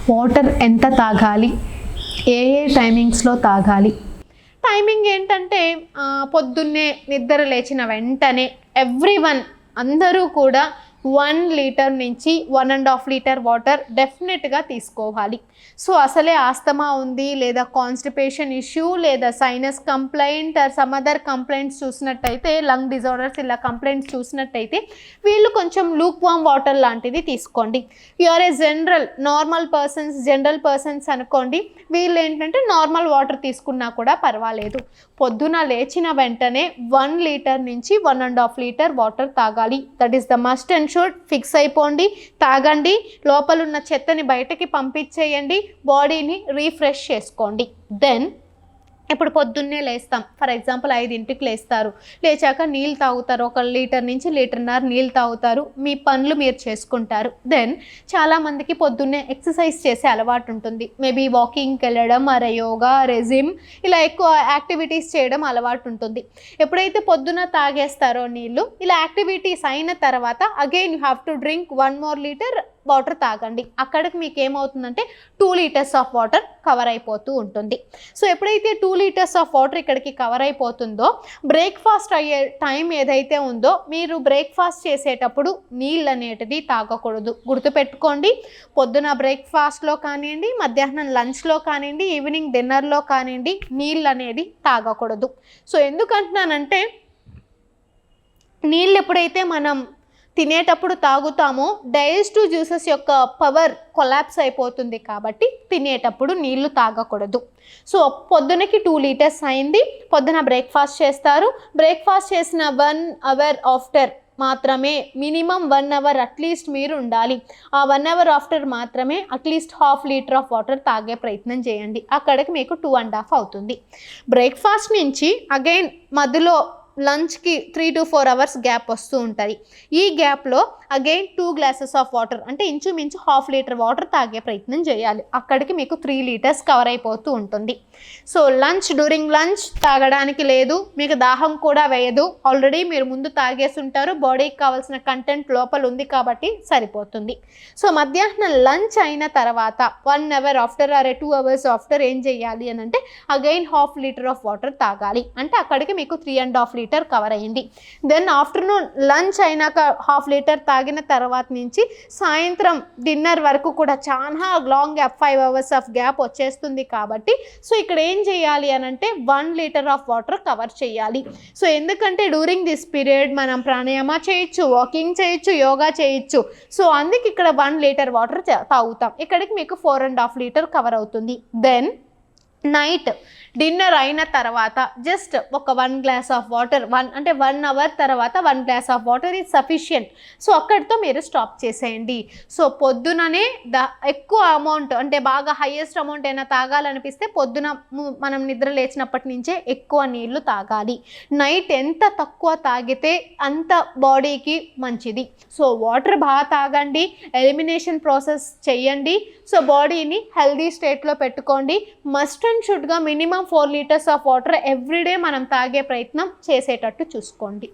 Water ఎంత తాగాలి, ఏ టైమింగ్స్లో తాగాలి? టైమింగ్ ఏంటంటే పొద్దున్నే నిద్ర లేచిన వెంటనే ఎవ్రీవన్ అందరూ కూడా 1 లీటర్ నుంచి 1.5 లీటర్ వాటర్ డెఫినెట్గా తీసుకోవాలి. సో అసలే ఆస్తమా ఉంది, లేదా కాన్స్టిపేషన్ ఇష్యూ, లేదా sinus complaint or some other complaints చూసినట్టయితే, లంగ్ డిజార్డర్స్ ఇలా కంప్లైంట్స్ చూసినట్టయితే వీళ్ళు కొంచెం లూక్ వామ్ వాటర్ లాంటిది తీసుకోండి. యూఆర్ ఏ నార్మల్ పర్సన్స్ అనుకోండి, వీళ్ళు ఏంటంటే నార్మల్ వాటర్ తీసుకున్నా కూడా పర్వాలేదు. పొద్దున లేచిన వెంటనే 1 లీటర్ నుంచి 1.5 లీటర్ వాటర్ తాగాలి. That is the must and should. Fix అయిపోండి, తాగండి, లోపలున్న చెత్తని బయటకి పంపించేయండి, బాడీని రీఫ్రెష్ చేసుకోండి. దెన్ ఇప్పుడు పొద్దున్నే లేస్తాం, ఫర్ ఎగ్జాంపుల్ 5ంటికి లేస్తారు, లేచాక నీళ్ళు తాగుతారు, 1 లీటర్ నుంచి 1.5 లీటర్ నీళ్ళు తాగుతారు, మీ పనులు మీరు చేసుకుంటారు. దెన్ చాలామందికి పొద్దున్నే ఎక్సర్సైజ్ చేసే అలవాటు ఉంటుంది. మేబీ వాకింగ్కి వెళ్ళడం, అరే యోగా, రెజిమ్ ఇలా ఎక్కువ యాక్టివిటీస్ చేయడం అలవాటు ఉంటుంది. ఎప్పుడైతే పొద్దున తాగేస్తారో నీళ్ళు, ఇలా యాక్టివిటీస్ అయిన తర్వాత again you have to drink 1 more litre water తాగండి. అక్కడికి మీకు ఏమవుతుందంటే 2 లీటర్స్ ఆఫ్ వాటర్ కవర్ అయిపోతూ ఉంటుంది. సో ఎప్పుడైతే 2 లీటర్స్ ఆఫ్ వాటర్ ఇక్కడికి కవర్ అయిపోతుందో, బ్రేక్ఫాస్ట్ అయ్యే టైం ఏదైతే ఉందో, మీరు బ్రేక్ఫాస్ట్ చేసేటప్పుడు నీళ్ళు అనేటిది తాగకూడదు. గుర్తుపెట్టుకోండి, పొద్దున బ్రేక్ఫాస్ట్లో కానివ్వండి, మధ్యాహ్నం లంచ్లో కానివ్వండి, ఈవినింగ్ డిన్నర్లో కానివ్వండి, నీళ్ళు అనేది తాగకూడదు. సో ఎందుకంటున్నానంటే, నీళ్ళు ఎప్పుడైతే మనం తినేటప్పుడు తాగుతామో డైజెస్టివ్ జ్యూసెస్ యొక్క పవర్ కొలాప్స్ అయిపోతుంది, కాబట్టి తినేటప్పుడు నీళ్లు తాగకూడదు. సో పొద్దునకి 2 లీటర్స్ అయింది, పొద్దున బ్రేక్ఫాస్ట్ చేస్తారు, బ్రేక్ఫాస్ట్ చేసిన 1 అవర్ ఆఫ్టర్ మాత్రమే, మినిమం 1 అవర్ అట్లీస్ట్ మీరు ఉండాలి. ఆ 1 అవర్ ఆఫ్టర్ మాత్రమే అట్లీస్ట్ 1/2 లీటర్ ఆఫ్ వాటర్ తాగే ప్రయత్నం చేయండి. అక్కడికి మీకు 2.5 అవుతుంది. బ్రేక్ఫాస్ట్ నుంచి అగైన్ మధ్యలో లంచ్కి 3 to 4 అవర్స్ గ్యాప్ వస్తూ ఉంటుంది. ఈ గ్యాప్లో అగైన్ 2 గ్లాసెస్ ఆఫ్ వాటర్, అంటే ఇంచుమించు 1/2 లీటర్ వాటర్ తాగే ప్రయత్నం చేయాలి. అక్కడికి మీకు 3 లీటర్స్ కవర్ అయిపోతూ ఉంటుంది. సో డ్యూరింగ్ లంచ్ తాగడానికి లేదు, మీకు దాహం కూడా వేయదు, ఆల్రెడీ మీరు ముందు తాగేసి ఉంటారు, బాడీకి కావాల్సిన కంటెంట్ లోపల ఉంది కాబట్టి సరిపోతుంది. సో మధ్యాహ్నం లంచ్ అయిన తర్వాత 1 hour after or 2 hours after ఏం చేయాలి అని అంటే అగైన్ 1/2 లీటర్ ఆఫ్ వాటర్ తాగాలి. అంటే అక్కడికి మీకు 3.5 లీటర్ కవర్ అయ్యింది. దెన్ ఆఫ్టర్నూన్ లంచ్ అయినాక 1/2 లీటర్ తాగిన తర్వాత నుంచి సాయంత్రం డిన్నర్ వరకు కూడా చాలా long gap, 5 hours of gap వచ్చేస్తుంది కాబట్టి, సో ఇక్కడ ఏం చేయాలి అని అంటే 1 లీటర్ ఆఫ్ వాటర్ కవర్ చేయాలి. సో ఎందుకంటే డ్యూరింగ్ దిస్ పీరియడ్ మనం ప్రాణాయామ చేయొచ్చు, వాకింగ్ చేయొచ్చు, యోగా చేయొచ్చు. సో అందుకే ఇక్కడ 1 లీటర్ వాటర్ తాగుతాం. ఇక్కడికి మీకు 4.5 లీటర్ కవర్ అవుతుంది. దెన్ నైట్ డిన్నర్ అయిన తర్వాత జస్ట్ ఒక 1 గ్లాస్ ఆఫ్ వాటర్, 1 అవర్ తర్వాత 1 glass of water is sufficient. So అక్కడితో మీరు స్టాప్ చేసేయండి. సో పొద్దుననే ఎక్కువ అమౌంట్, అంటే బాగా హైయెస్ట్ అమౌంట్ అయినా తాగాలనిపిస్తే పొద్దున మనం నిద్ర లేచినప్పటి నుంచే ఎక్కువ నీళ్లు తాగాలి. నైట్ ఎంత తక్కువ తాగితే అంత బాడీకి మంచిది. సో వాటర్ బాగా తాగండి, ఎలిమినేషన్ ప్రాసెస్ చెయ్యండి. సో బాడీని హెల్దీ స్టేట్లో పెట్టుకోండి. మస్ట్ అండ్ షుడ్గా minimum 4 litres of water everyday మనం తాగే ప్రయత్నం చేసేటట్టు చూసుకోండి.